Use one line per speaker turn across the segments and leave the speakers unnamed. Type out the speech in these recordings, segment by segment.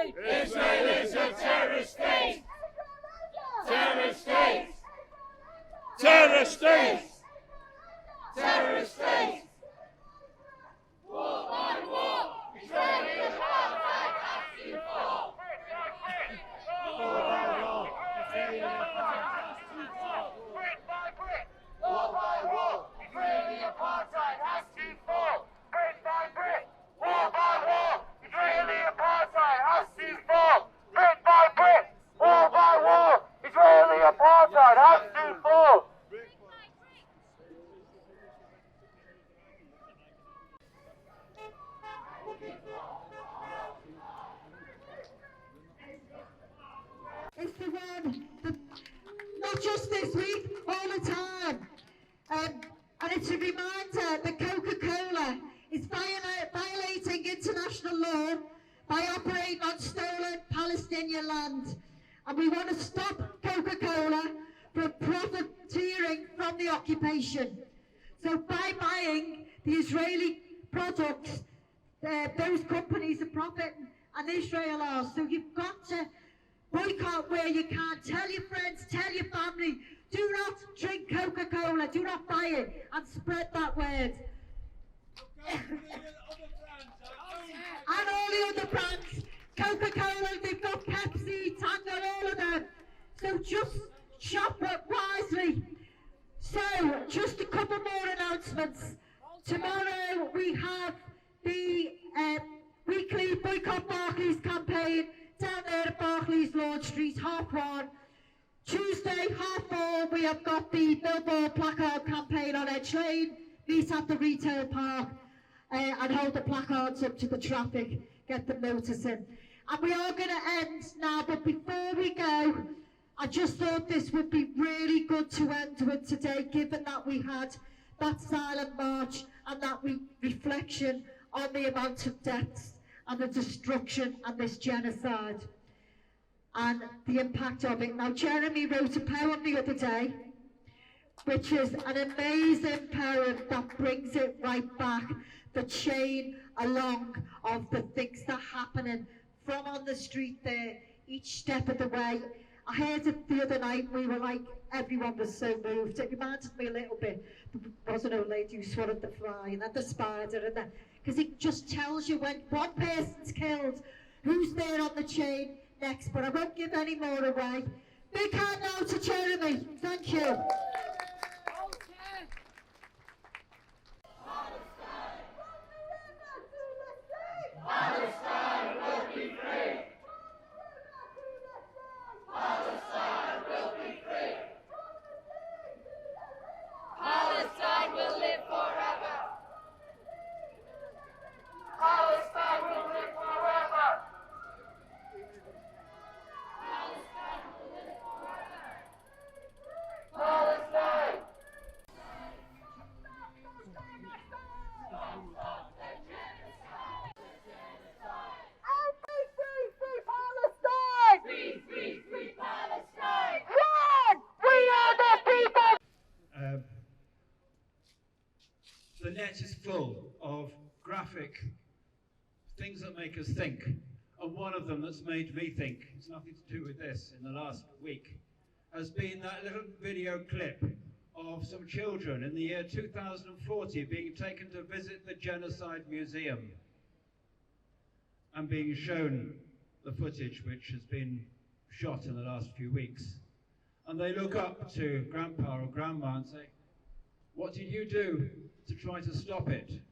state!
Israel is a terrorist state! Terrorist state! Terrorist state! Terrorist state! War by war! Israeli apartheid has to fall! War by war! Israeli apartheid has to fall! Brick by brick! War by war! Israeli apartheid has to fall! Brick by brick! War by war! Israeli apartheid has to fall! Brick by brick! War by war! Israeli apartheid has to fall!
It's the one that, not just this week, all the time. And it's a reminder that Coca-Cola is violating international law by operating on stolen Palestinian land. And we want to stop Coca-Cola from profiteering from the occupation. So by buying the Israeli products, those companies are profiting and Israel are. So you've got to boycott where you can. Tell your friends, tell your family, do not drink Coca-Cola, do not buy it, and spread that word. And all the other brands, Coca-Cola, they've got Pepsi, Tanga, all of them. So just shop wisely. So, just a couple more announcements. Tomorrow we have the weekly Boycott Barclays campaign down there at Barclays Lord Street, 1:30. Tuesday, 4:30, we have got the billboard placard campaign on Edge Lane. Meet at the retail park and hold the placards up to the traffic, get them noticing. And we are going to end now, but before we go, I just thought this would be really good to end with today, given that we had that silent march and that reflection on the amount of deaths and the destruction and this genocide and the impact of it. Now, Jeremy wrote a poem the other day, which is an amazing poem that brings it right back, the chain along of the things that are happening from on the street there, each step of the way. I heard it the other night, we were like, everyone was so moved. It reminded me a little bit, there was an old lady who swallowed the fly and then the spider and that, because it just tells you when one person's killed, who's there on the chain next, but I won't give any more away. Big hand now to Jeremy, thank you.
Palestine will be free! Palestine will be free! Palestine will live forever! Palestine will live forever! Palestine will live forever! Palestine!
The net is full of graphic things that make us think, and one of them that's made me think, it's nothing to do with this, in the last week, has been that little video clip of some children in the year 2040 being taken to visit the Genocide Museum and being shown the footage which has been shot in the last few weeks. And they look up to grandpa or grandma and say, "What did you do to try to stop it?"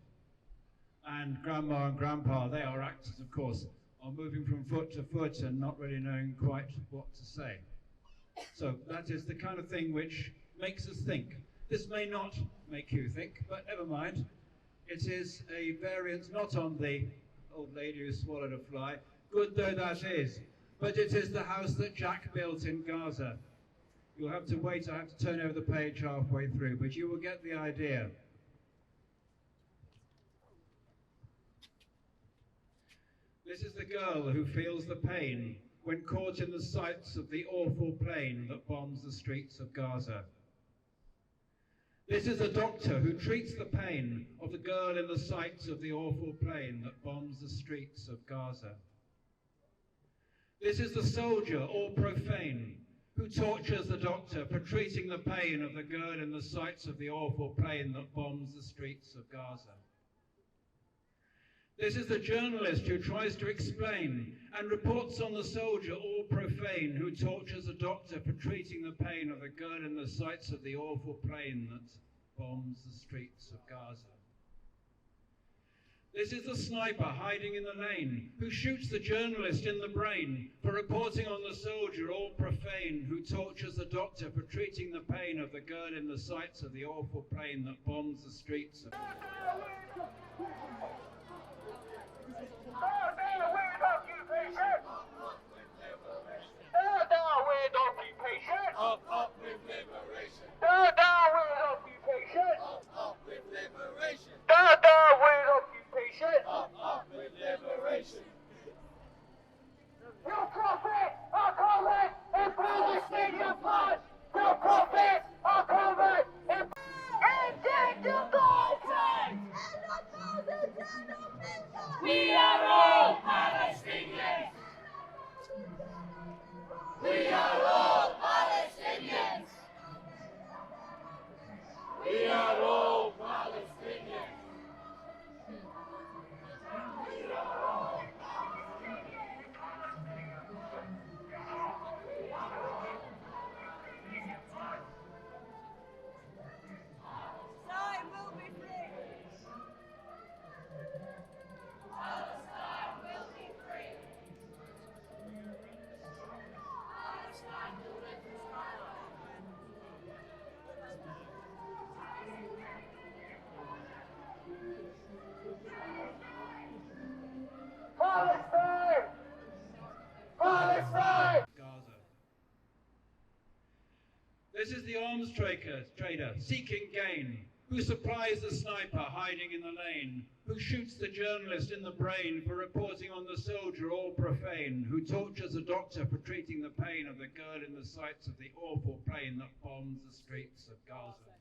And grandma and grandpa, they are actors of course, are moving from foot to foot and not really knowing quite what to say. So that is the kind of thing which makes us think. This may not make you think, but never mind. It is a variant not on the old lady who swallowed a fly, good though that is, but it is the house that Jack built in Gaza. You'll have to wait, I have to turn over the page halfway through, but you will get the idea. This is the girl who feels the pain when caught in the sights of the awful plane that bombs the streets of Gaza. This is a doctor who treats the pain of the girl in the sights of the awful plane that bombs the streets of Gaza. This is the soldier, all profane, who tortures the doctor for treating the pain of the girl in the sights of the awful plane that bombs the streets of Gaza. This is the journalist who tries to explain and reports on the soldier, all profane, who tortures a doctor for treating the pain of the girl in the sights of the awful plane that bombs the streets of Gaza. This is the sniper hiding in the lane, who shoots the journalist in the brain for reporting on the soldier, all profane, who tortures the doctor for treating the pain of the girl in the sights of the awful plane that bombs the streets of...
Up with liberation. Down with occupation. Up with liberation. Down with occupation. Up with liberation. Your prophet, our comment, in Palestinian blood. Your prophet, our comment, in we are all Palestinians. We are all Palestinians. We are all Palestinians.
Palestine will be free.
Palestine will be free. Palestine will be free. Palestine! Palestine!
Gaza. This is the arms trader seeking gain, who supplies the sniper hiding in the lane, who shoots the journalist in the brain for reporting on the soldier, all profane, who tortures a doctor for treating the pain of the girl in the sights of the awful plane that bombs the streets of Gaza.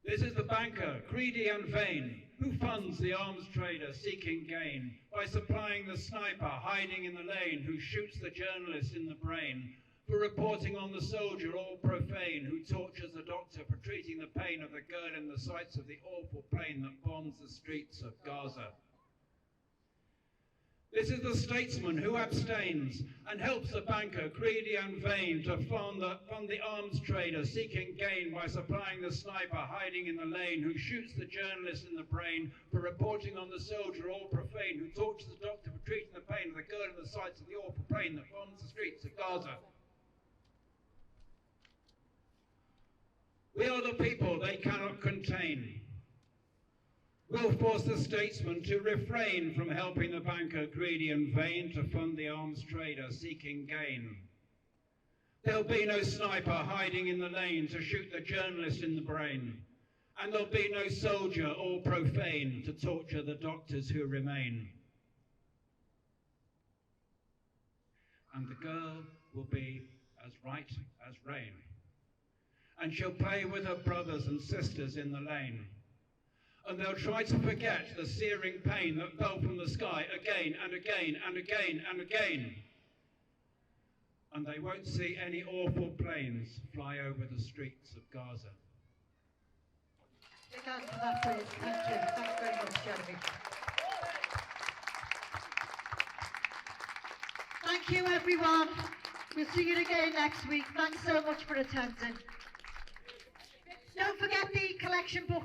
This is the banker, greedy and vain, who funds the arms trader seeking gain by supplying the sniper hiding in the lane, who shoots the journalist in the brain for reporting on the soldier, all profane, who tortures the doctor for treating the pain of the girl in the sights of the awful plane that bombs the streets of Gaza. This is the statesman who abstains and helps the banker, greedy and vain, to fund the arms trader seeking gain by supplying the sniper hiding in the lane, who shoots the journalist in the brain for reporting on the soldier, all profane, who tortures the doctor for treating the pain of the girl in the sights of the awful plane that bombs the streets of Gaza. We are the people they cannot contain. We'll force the statesman to refrain from helping the banker, greedy and vain, to fund the arms trader seeking gain. There'll be no sniper hiding in the lane to shoot the journalist in the brain. And there'll be no soldier, all profane, to torture the doctors who remain. And the girl will be as right as rain. And she'll play with her brothers and sisters in the lane. And they'll try to forget the searing pain that fell from the sky again and again and again and again. And they won't see any awful planes fly over the streets of Gaza.
Big hand for that, please. Thank you. Thanks very much, Jeremy. Thank you, everyone. We'll see you again next week. Thanks so much for attending. Don't forget the collection book